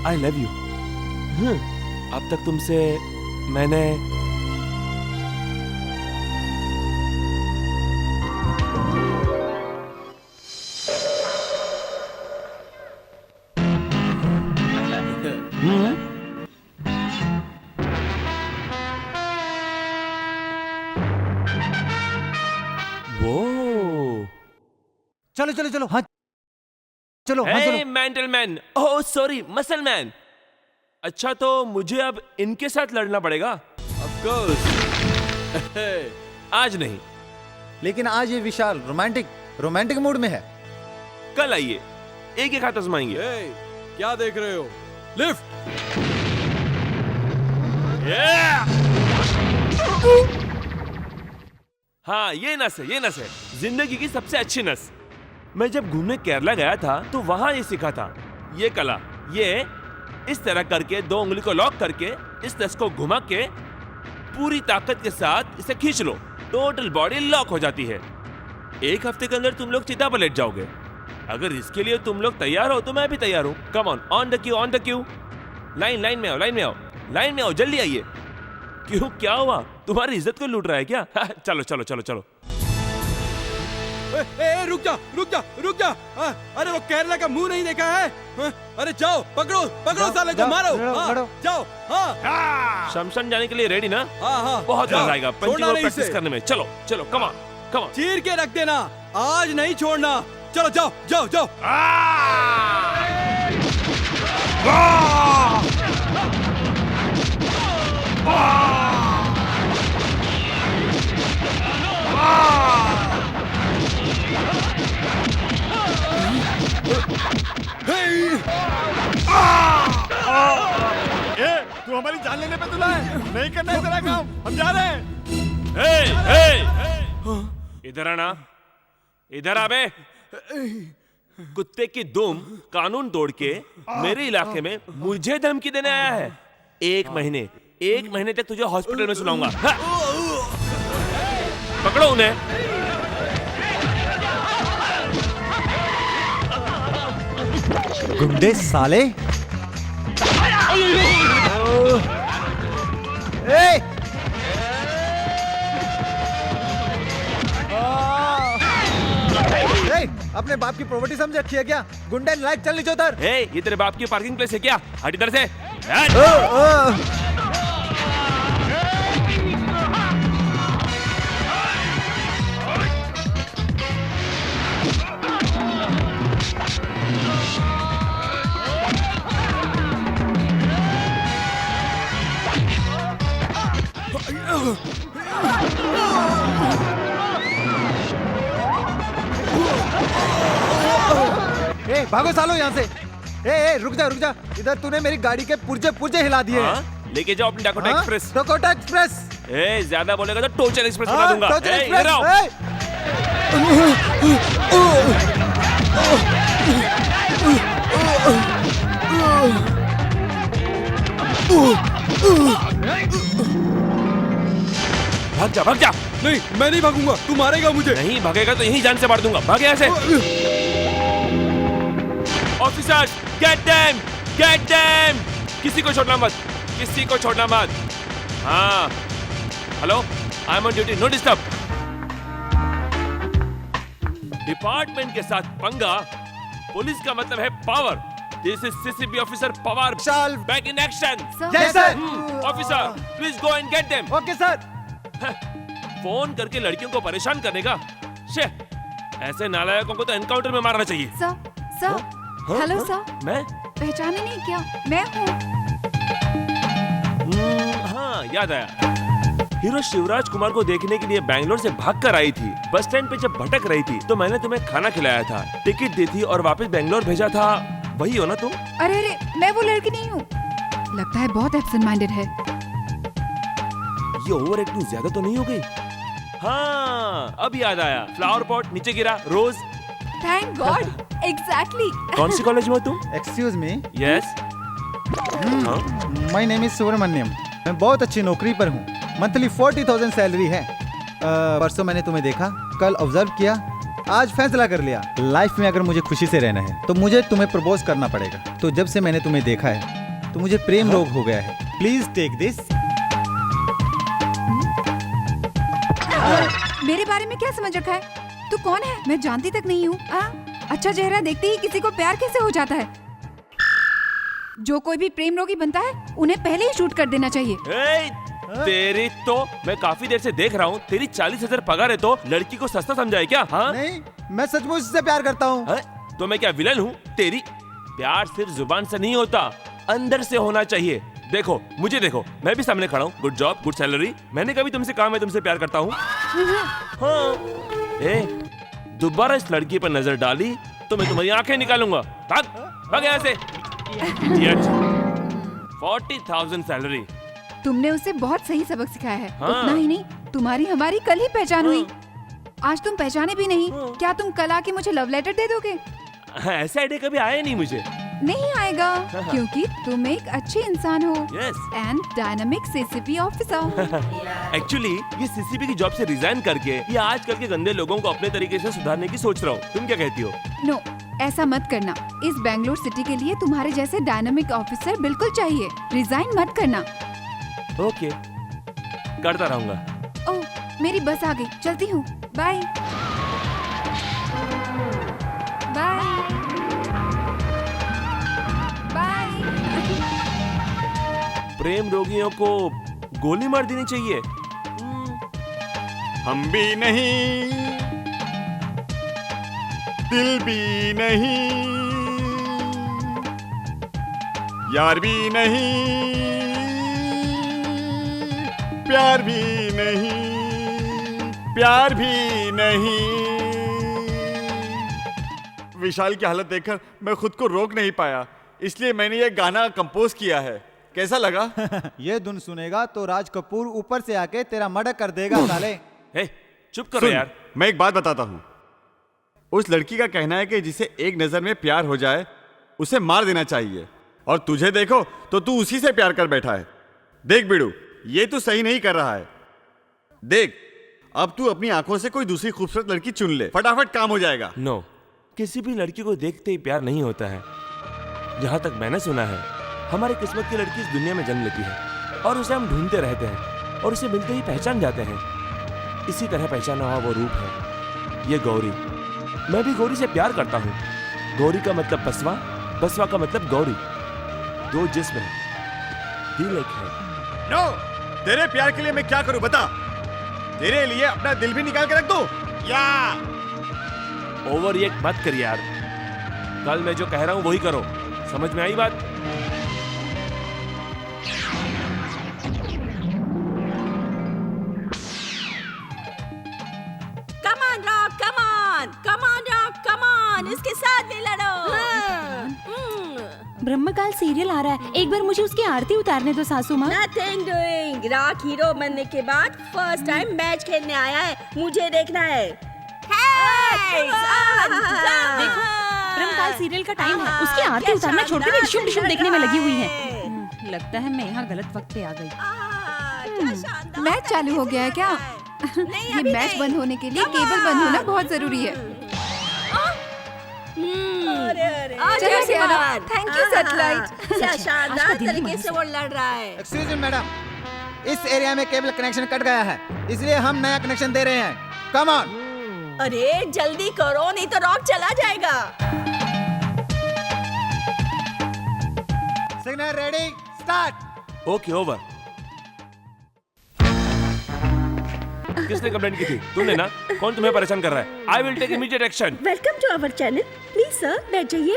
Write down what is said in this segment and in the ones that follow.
I love you. अब तक तुमसे मैंने वो चलो चलो चलो, हाँ चलो, हाँ चलो। Mental man, oh sorry muscle man. अच्छा तो मुझे अब इनके साथ लड़ना पड़ेगा? Of course. आज नहीं, लेकिन आज ये विशाल रोमांटिक मूड में है। कल आइए, एक एक हाथ आजमाएंगे। क्या देख रहे हो? लिफ्ट। हाँ ये नस है, ये नस है जिंदगी की सबसे अच्छी नस। मैं जब घूमने केरला गया था तो वहां ये सीखा था, ये कला। ये इस तरह करके 2 उंगली को लॉक करके इस नस को घुमा के पूरी ताकत के साथ इसे खींच लो, टोटल बॉडी लॉक हो जाती है। 1 हफ्ते के अंदर तुम लोग चिता पर लेट जाओगे। अगर इसके लिए तुम लोग तैयार हो तो मैं भी तैयार हूँ। Come on the Q. Line में आओ, जल्दी आइए। क्यों, क्या हुआ? तुम्हारी इज्जत को लूट रहा है क्या? चलो। रुक जा। अरे वो केरला का मुंह नहीं देखा है? अरे जाओ, पकड़ो साले को, मारो। जाओ। शमशान जाने के लिए रेडी ना? हाँ। बहुत मजा आएगा पंचिंग और प्रैक्टिस करने में। चलो कम ऑन। चीर के रख देना, आज नहीं छोड़ना। चलो जाओ। तू हमारी जान लेने पे तुला है, नहीं करना है तेरा काम, हम जा रहे हैं। इधर आना, इधर आ बे। कुत्ते की दुम कानून तोड़ के मेरे इलाके में मुझे धमकी देने आया है। 1 महीने तक तुझे हॉस्पिटल में सुनाऊंगा। पकड़ो उन्हें। गुंडे साले। अपने बाप की प्रॉपर्टी समझ रखी है क्या? गुंडे लाइक चल नीचे उतर। ये तेरे बाप की पार्किंग प्लेस है क्या? हट इधर से। भागो सालो यहाँ से। रुक जा। इधर तूने मेरी गाड़ी के पुर्जे हिला दिए। लेके जाओ अपनी डाकोटा एक्सप्रेस। Dakota express. ज्यादा बोलेगा तो टोचर एक्सप्रेस बना दूंगा। इधर आओ। भाग जा। नहीं, मैं नहीं भागूंगा, तू मारेगा मुझे। नहीं भागेगा तो यहीं जान से मार दूंगा। भागे यहाँ से। Officer, get them. किसी को छोड़ना मत। हाँ, hello, I am on duty, no disturb. Department के साथ पंगा, पुलिस का मतलब है power. This is CCB officer Pawar, back in action. Yes sir. Officer, please go and get them. Okay sir. Phone करके लड़कियों को परेशान करने का, ऐसे नालायकों को तो एनकाउंटर में मारना चाहिए। Sir, hello sir. मैं? पहचाने नहीं क्या? मैं हूँ। हाँ, याद आया। हीरो शिवराज कुमार को देखने के लिए बैंगलोर से भागकर आई थी। बस स्टैंड पे जब भटक रही थी तो मैंने तुम्हें खाना खिलाया था, टिकट दी थी और वापस बैंगलोर भेजा था। वही हो ना तुम? अरे, मैं वो लड़की नहीं हूँ। लगता है बहुत एब्सेंट माइंडेड है। ये ओवर एक्टिंग ज्यादा तो नहीं हो गई? हाँ, अब याद आया। फ्लावर पॉट नीचे गिरा, रोज। Thank God, exactly. कौन सी कॉलेज में हो तुम? Excuse me. Yes. My name is Subramaniam. मैं बहुत अच्छी नौकरी पर हूँ। मंथली 40,000 सैलरी है। परसों मैंने तुम्हें देखा, कल ऑब्जर्व किया, आज फैसला कर लिया, लाइफ में अगर मुझे खुशी से रहना है तो मुझे तुम्हें प्रपोज करना पड़ेगा। तो जब से मैंने तुम्हें देखा है तो मुझे प्रेम रोग हो गया है। Please take this. मेरे बारे में क्या समझ रखा है? तू कौन है? मैं जानती तक नहीं हूँ। अच्छा चेहरा देखते ही किसी को प्यार कैसे हो जाता है? जो कोई भी प्रेम रोगी बनता है उन्हें पहले ही शूट कर देना चाहिए। तेरी तो मैं काफी देर से देख रहा हूँ। तेरी 40,000 पगार है तो लड़की को सस्ता समझा है क्या? हाँ नहीं, मैं सचमुच उससे प्यार करता हूँ। तो मैं क्या विलन हूँ? तेरी प्यार सिर्फ जुबान से नहीं होता, अंदर से होना चाहिए। देखो मुझे देखो, मैं भी सामने खड़ा हूँ। Good job, good salary. मैंने कभी तुमसे कहा मैं तुमसे प्यार करता हूँ? हाँ। दोबारा इस लड़की पर नजर डाली तो मैं तुम्हारी आंखें निकालूंगा। भाग यहाँ से। 40,000 सैलरी। तुमने उसे बहुत सही सबक सिखाया है। हाँ। उतना ही नहीं, तुम्हारी हमारी कल ही पहचान हुई। आज तुम पहचाने भी नहीं। क्या तुम कल आके मुझे लव लेटर दे दोगे? ऐसा आइडिया कभी आया नहीं मुझे। नहीं आएगा, क्योंकि तुम एक अच्छे इंसान हो। Yes. And dynamic CCP officer. Actually ये सीसीपी की जॉब से रिजाइन करके ये आजकल के गंदे लोगों को अपने तरीके से सुधारने की सोच रहा हूँ। तुम क्या कहती हो? नो, ऐसा मत करना। इस बैंगलोर सिटी के लिए तुम्हारे जैसे डायनामिक ऑफिसर बिल्कुल चाहिए। रिजाइन मत करना। ओके, करता रहूंगा। ओह, मेरी बस आ गई, चलती हूँ। Bye bye bye. प्रेम रोगियों को गोली मार देनी चाहिए। हम भी नहीं, दिल भी नहीं, यार भी नहीं, प्यार भी नहीं, प्यार भी नहीं। विशाल की हालत देखकर मैं खुद को रोक नहीं पाया, इसलिए मैंने ये गाना कंपोज किया है। कैसा लगा? ये धुन सुनेगा तो राज कपूर ऊपर से आके तेरा मर्डर कर देगा साले। हे, चुप करो सुन, यार। मैं एक बात बताता हूँ। उस लड़की का कहना है कि जिसे एक नजर में प्यार हो जाए उसे मार देना चाहिए, और तुझे देखो तो तू उसी से प्यार कर बैठा है। देख बिड़ू, ये तू सही नहीं कर रहा है। देख, अब तू अपनी आंखों से कोई दूसरी खूबसूरत लड़की चुन ले, फटाफट काम हो जाएगा। नो, किसी भी लड़की को देखते ही प्यार नहीं होता है। जहाँ तक मैंने सुना है, हमारी किस्मत की लड़की इस दुनिया में जन्म लेती है और उसे हम ढूंढते रहते हैं और उसे मिलते ही पहचान जाते हैं। इसी तरह पहचाना हुआ वो रूप है ये गौरी। मैं भी गौरी से प्यार करता हूँ। गौरी का मतलब बसवा, बसवा का मतलब गौरी। दो जिस्म है, दिल एक है। नो, तेरे प्यार के लिए मैं क्या करूं बता? तेरे लिए अपना दिल भी निकाल के रख दूं? या ओवर रिएक्ट मत कर यार। कल मैं जो कह रहा हूँ वही करो। समझ में आई बात? इसके साथ भी लड़ो। ब्रह्मकाल सीरियल आ रहा है, एक बार मुझे उसकी आरती उतारने दो सासू माँ। Nothing doing। राख हीरो बनने के बाद फर्स्ट टाइम मैच खेलने आया है, मुझे देखना है। देखो, ब्रह्मकाल सीरियल का टाइम है, उसकी आरती उतारना छोड़कर डिशुम डिशुम देखने में लगी हुई है। लगता है मैं यहाँ गलत वक्त पे आ गई। मैच चालू हो गया है क्या? ये मैच बंद होने के लिए केबल बंद होना बहुत जरूरी है। चलो सियाना, थैंक यू सैटेलाइट। क्या शानदार तरीके से वो लड़ रहा है। एक्सक्यूज मी मैडम, इस एरिया में केबल कनेक्शन कट गया है, इसलिए हम नया कनेक्शन दे रहे हैं। Come on. अरे जल्दी करो, नहीं तो रॉक चला जाएगा। Signal ready, start. Okay, over. किसने कंप्लेंट की थी? तूने ना? कौन तुम्हें परेशान कर रहा है? I will take immediate action. Welcome to our channel. Please sir बैठ जाइए।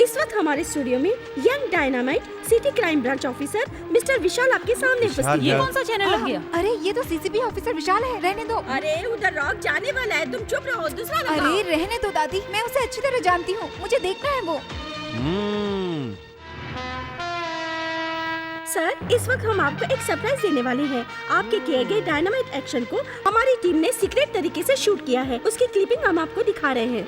इस वक्त हमारे स्टूडियो में young dynamite city crime branch officer mister Vishal आपके सामने उपस्थित ये है। कौन सा चैनल लग गया? अरे ये तो सीसीपी ऑफिसर विशाल है, रहने दो। अरे उधर रॉक जाने वाला है, तुम चुप रहो, दूसरा लगाओ। अरे रहने दो दादी, मैं उसे अच्छी तरह जानती हूँ, मुझे देखना है वो। सर, इस वक्त हम आपको एक सरप्राइज देने वाले हैं। आपके किए गए डायनामाइट एक्शन को हमारी टीम ने सीक्रेट तरीके से शूट किया है, उसकी क्लिपिंग हम आपको दिखा रहे हैं।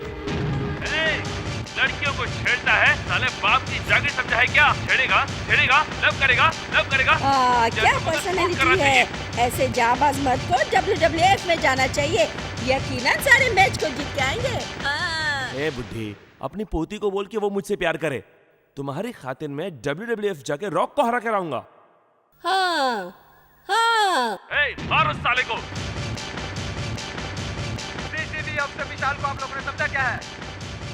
लड़कियों को छेड़ता है, साले बाप की जागीर समझा है क्या? छेड़ेगा, छेड़ेगा, लव करेगा, लव करेगा। क्या पर्सनालिटी है? ऐसे जाबाज मर्द को WWF में जाना चाहिए। यकीनन सारे मैच को जीत के आएंगे। हाँ। ए बुद्धि, अपनी पोती को बोल के वो मुझसे प्यार करे। तुम्हारी खातिर मैं WWF जाके रॉक को हरा कर आऊंगा। हाँ हाँ। ए, मारो साले को। सीसीबी ऑफिसर विशाल को आप लोगों ने समझा क्या है?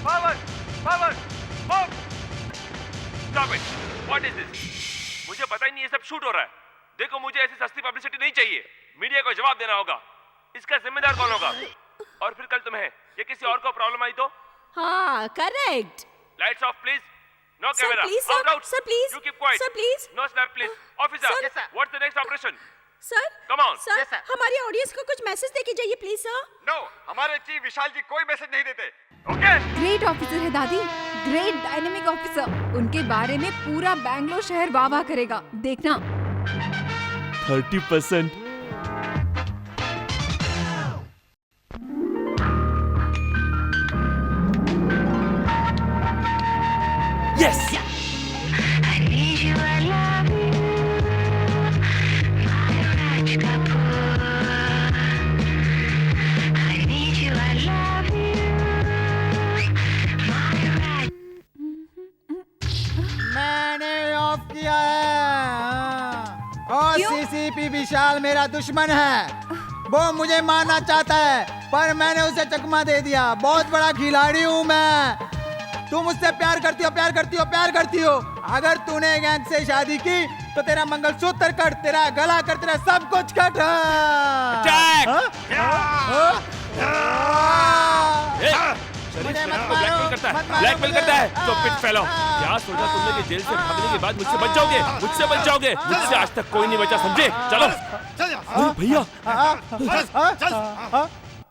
Forward, forward, move. Stop it. What is this? मुझे पता ही नहीं ये सब शूट हो रहा है। देखो मुझे ऐसी सस्ती पब्लिसिटी नहीं चाहिए। मीडिया को जवाब देना होगा। इसका जिम्मेदार कौन होगा? और फिर कल तुम्हें या किसी और को प्रॉब्लम आई तो? हाँ correct. Lights off please. No Sir, camera. please, sir. Out, out. Sir, please. You keep quiet. Sir, please. No snap please. Officer. Sir. Yes, sir. What's the next operation? Sir Come on. Sir Yes, sir. हमारी audience को कुछ message देके जाइए please sir. No, हमारे chief विशाल जी कोई message नहीं देते। Okay. Great officer है दादी, ग्रेट डायनेमिक ऑफिसर। उनके बारे में पूरा बैंगलोर शहर वाह वाह करेगा, देखना। 30%. Yes. मैंने ऑफ किया है। और क्यों? सीसीपी विशाल मेरा दुश्मन है। वो मुझे मारना चाहता है, पर मैंने उसे चकमा दे दिया। बहुत बड़ा खिलाड़ी हूँ मैं। तू मुझसे प्यार करती हो, प्यार करती हो, प्यार करती हो। अगर तूने गैंग से शादी की तो तेरा मंगलसूत्र कट, तेरा गला कट, तेरा सब कुछ कट। Attack! मुझे शरीफ मत को मारो, ब्लैकमेल करता है, मत मारो ब्लैकमेल मुझे। करता है। तो पिट फैलो। क्या सोचा तुमने कि जेल से भागने के बाद मुझसे बच जाओगे? मुझसे बच जाओगे? मुझसे आज तक कोई नहीं बचा, समझे? चलो। अरे भैया।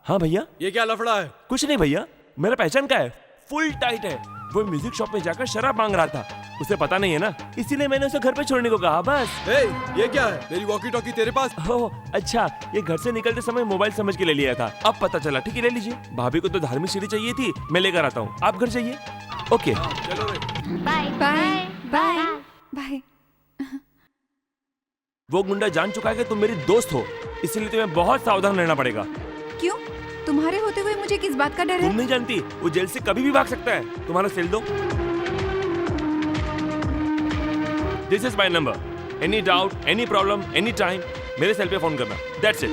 हाँ भैया, ये क्या लफड़ा है? कुछ नहीं भैया, मेरा पहचान का है, फुल टाइट है। वो म्यूजिक शॉप में जाकर शराब मांग रहा था, उसे पता नहीं है ना, इसीलिए मैंने उसे घर पे छोड़ने को कहा बस। ए, ये क्या है? मेरी वॉकी टॉकी तेरे पास? ओह अच्छा, ये घर से निकलते समय मोबाइल समझ के ले लिया था, अब पता चला। ठीक है ले लीजिए। भाभी को तो धार्मिक सीढ़ी चाहिए थी, मैं लेकर आता हूँ, आप घर जाइए। ओके चलो रे। Bye bye bye bye. वो गुंडा जान चुका है कि तुम मेरी दोस्त हो, इसलिए तुम्हें बहुत सावधान रहना पड़ेगा। क्यों? तुम्हारे होते हुए मुझे किस बात का डर तुम है? नहीं जानती, वो जेल से कभी भी भाग सकता है। तुम्हारा सेल दो। This is my number. Any doubt, any problem, any time मेरे सेल पे फोन करना। That's it.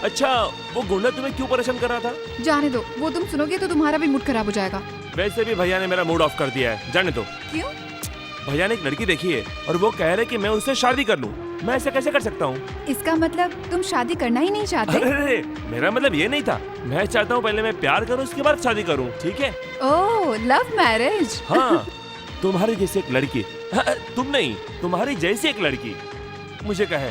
अच्छा, वो गुंडा तुम्हें क्यों परेशान कर रहा था? जाने दो, वो तुम सुनोगे तो तुम्हारा भी मूड खराब हो जाएगा। वैसे भी भैया ने मेरा मूड ऑफ कर दिया है, जाने दो। क्यों? भैया ने एक लड़की देखी है और वो कह रहे कि मैं उससे शादी कर लूं। मैं ऐसा कैसे कर सकता हूँ? इसका मतलब तुम शादी करना ही नहीं चाहते? अरे मेरा मतलब ये नहीं था। मैं चाहता हूँ पहले मैं प्यार करूँ, उसके बाद शादी करूँ, ठीक है? ओह, लव मैरिज। हाँ, तुम्हारी जैसी एक लड़की। तुम नहीं, तुम्हारी जैसी एक लड़की मुझे कहे।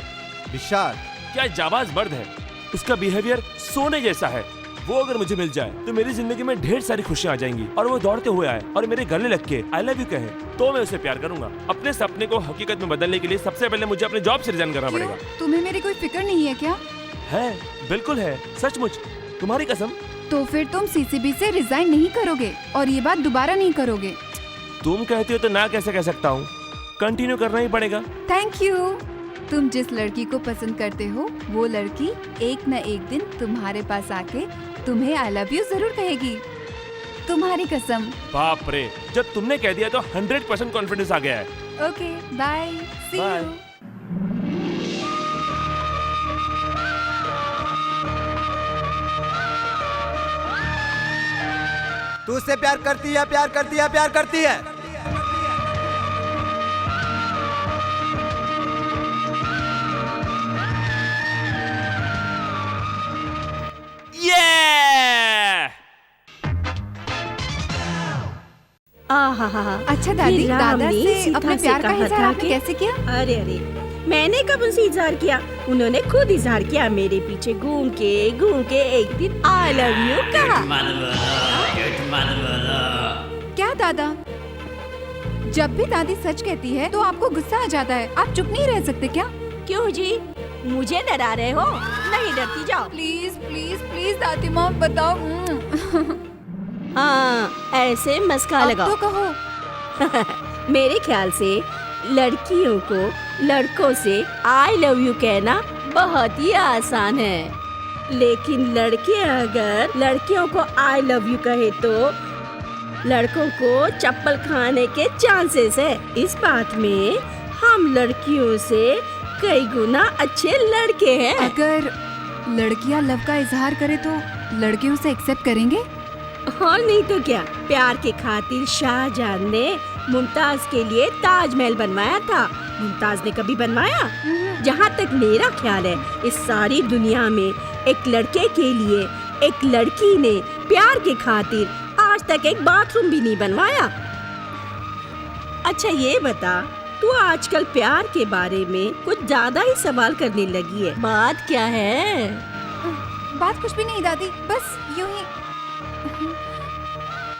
विशाल, क्या जाबाज मर्द है, उसका बिहेवियर सोने जैसा है। वो अगर मुझे मिल जाए तो मेरी जिंदगी में ढेर सारी खुशियां आ जाएंगी। और वो दौड़ते हुए आए और मेरे गले लग के आई लव यू कहे, तो मैं उसे प्यार करूंगा। अपने सपने को हकीकत में बदलने के लिए सबसे पहले मुझे अपने जॉब से रिजाइन करना क्यों? पड़ेगा। तुम्हें मेरी कोई फिक्र नहीं है क्या? है, बिल्कुल है, सचमुच, तुम्हारी कसम। तो फिर तुम सीसीबी से रिजाइन नहीं करोगे और ये बात दोबारा नहीं करोगे? तुम कहती हो तो ना कैसे कह सकता हूँ, कंटिन्यू करना ही पड़ेगा। Thank you. तुम जिस लड़की को पसंद करते हो वो लड़की एक न एक दिन तुम्हारे पास आके तुम्हें आई लव यू जरूर कहेगी, तुम्हारी कसम। बाप रे, जब तुमने कह दिया तो 100% कॉन्फिडेंस आ गया है। Okay bye, see Bye. You. तू उससे प्यार करती है, प्यार करती है, प्यार करती है। अच्छा दादी, दादा से अपने प्यार का इजहार आपने कैसे किया? अरे अरे, मैंने कब उनसे इजहार किया? उन्होंने खुद इजहार किया। मेरे पीछे घूम के एक दिन आई लव यू कहा। क्या दादा, जब भी दादी सच कहती है तो आपको गुस्सा आ जाता है, आप चुप नहीं रह सकते क्या? क्यों जी, मुझे डरा रहे हो? नहीं डरती, जाओ। प्लीज प्लीज प्लीज दादी माँ बताओ। हाँ, ऐसे मस्का अब लगाओ। तो कहो। मेरे ख्याल से लड़कियों को लड़कों से आई लव यू कहना बहुत ही आसान है। लेकिन लड़के अगर लड़कियों को आई लव यू कहे तो लड़कों को चप्पल खाने के चांसेस है। इस बात में हम लड़कियों से कई गुना अच्छे लड़के हैं। अगर लड़कियां लव का इजहार करे तो लड़के उसे एक्सेप्ट करेंगे? और नहीं तो क्या, प्यार के खातिर शाहजहां ने मुमताज के लिए ताजमहल बनवाया था। मुमताज ने कभी बनवाया? जहाँ तक मेरा ख्याल है, इस सारी दुनिया में एक लड़के के लिए एक लड़की ने प्यार के खातिर आज तक एक बाथरूम भी नहीं बनवाया। अच्छा ये बता, तू आजकल प्यार के बारे में कुछ ज्यादा ही सवाल करने लगी है। बात क्या है? बात कुछ भी नहीं दादी, बस यूं ही।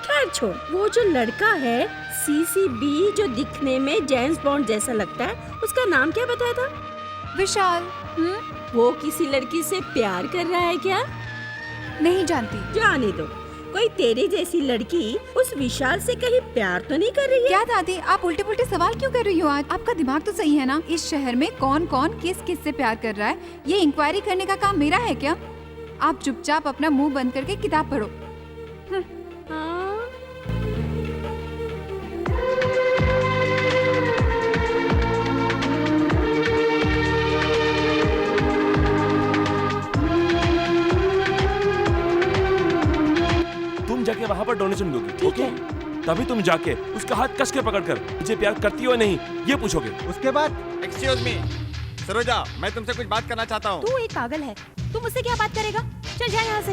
खैर छोड़, वो जो लड़का है सीसीबी जो दिखने में जेम्स बॉन्ड जैसा लगता है, उसका नाम क्या बताया था? विशाल। वो किसी लड़की से प्यार कर रहा है क्या? नहीं जानती। जाने दो, कोई तेरी जैसी लड़की उस विशाल से कहीं प्यार तो नहीं कर रही है? क्या दादी, आप उल्टे पुल्टे सवाल क्यों कर रही हो आज? आपका दिमाग तो सही है ना? इस शहर में कौन कौन किस किस से प्यार कर रहा है, ये इंक्वायरी करने का काम मेरा है क्या? आप चुपचाप अपना मुंह बंद करके किताब पढ़ो। हाँ? तुम जाके वहाँ पर डोनेशन दोगी, ठीक ओके? है। तभी तुम जाके उसका हाथ कस के पकड़कर मुझे प्यार करती हो नहीं ये पूछोगे। उसके बाद एक्सक्यूज मी सरोजा, मैं तुमसे कुछ बात करना चाहता हूँ। तू एक पागल है, तू मुझसे क्या बात करेगा? चल जा यहाँ से।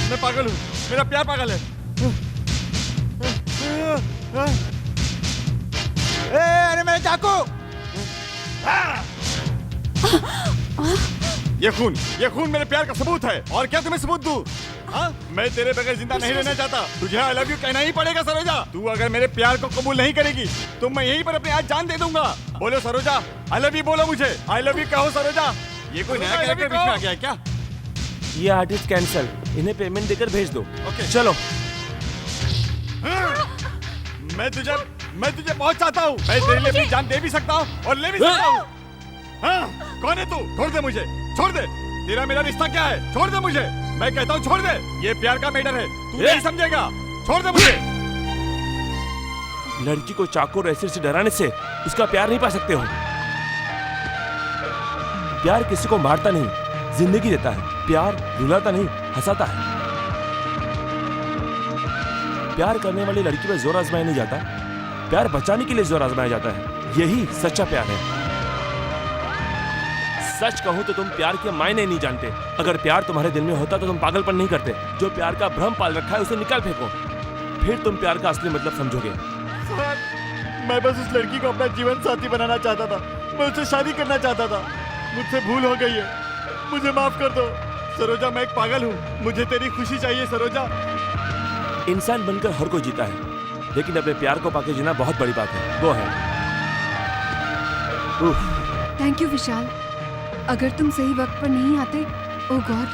मैं पागल हूँ, मेरा प्यार पागल है। अरे मेरे चाकू! ये खून मेरे प्यार का सबूत है। और क्या तुम्हें सबूत दूं? हाँ? मैं तेरे बगैर जिंदा नहीं रहना चाहता। तुझे आई लव यू कहना ही पड़ेगा सरोजा। तू अगर मेरे प्यार को कबूल नहीं करेगी तो मैं यहीं पर अपनी आज जान दे दूंगा। बोलो सरोजा, आई लव यू बोलो मुझे। आई लव यू कहो सरोजा। ये कोई नया कैरेक्टर बीच में आ गया है क्या? ये आर्टिस्ट कैंसल, इन्हें पेमेंट देकर भेज दो। ओके। चलो। मैं तुझे बहुत चाहता हूँ। मैं तेरे लिए अपनी जान दे भी सकता हूँ और ले भी सकता हूँ। हाँ? कौन है तू? छोड़ दे मुझे, छोड़ दे। तेरा मेरा रिश्ता क्या है? छोड़ दे मुझे। मैं कहता हूँ छोड़ दे। ये प्यार का मैटर है, तू नहीं समझेगा। छोड़ दे मुझे। लड़की को चाकू और एसिड से डराने से उसका प्यार नहीं पा सकते हो। प्यार किसी को मारता नहीं, जिंदगी देता है। प्यार रुलाता नहीं, हंसाता है। प्यार करने वाली लड़की पर जोर आजमाया नहीं जाता, प्यार बचाने के लिए जोर आजमाया जाता है। यही सच्चा प्यार है। सच कहूं तो तुम प्यार के मायने नहीं जानते। अगर प्यार तुम्हारे दिल में होता तो तुम पागलपन नहीं करते। जो प्यार का भ्रम पाल रखा है उसे निकाल फेंको, फिर तुम प्यार का असली मतलब समझोगे। मैं बस उस लड़की को अपना जीवन साथी बनाना चाहता था। मैं उससे शादी करना चाहता था। मुझसे भूल हो गई है, मुझे माफ कर दो सरोजा। मैं एक पागल हूँ, मुझे तेरी खुशी चाहिए सरोजा। इंसान बनकर हर कोई जीता है, लेकिन अपने प्यार को पाके जीना बहुत बड़ी बात है। वो है। थैंक यू विशाल। अगर तुम सही वक्त पर नहीं आते, ओ गॉड,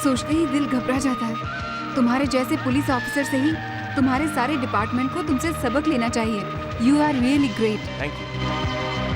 सोचते ही दिल घबरा जाता है। तुम्हारे जैसे पुलिस ऑफिसर से ही तुम्हारे सारे डिपार्टमेंट को तुमसे सबक लेना चाहिए। You are really great. Thank you.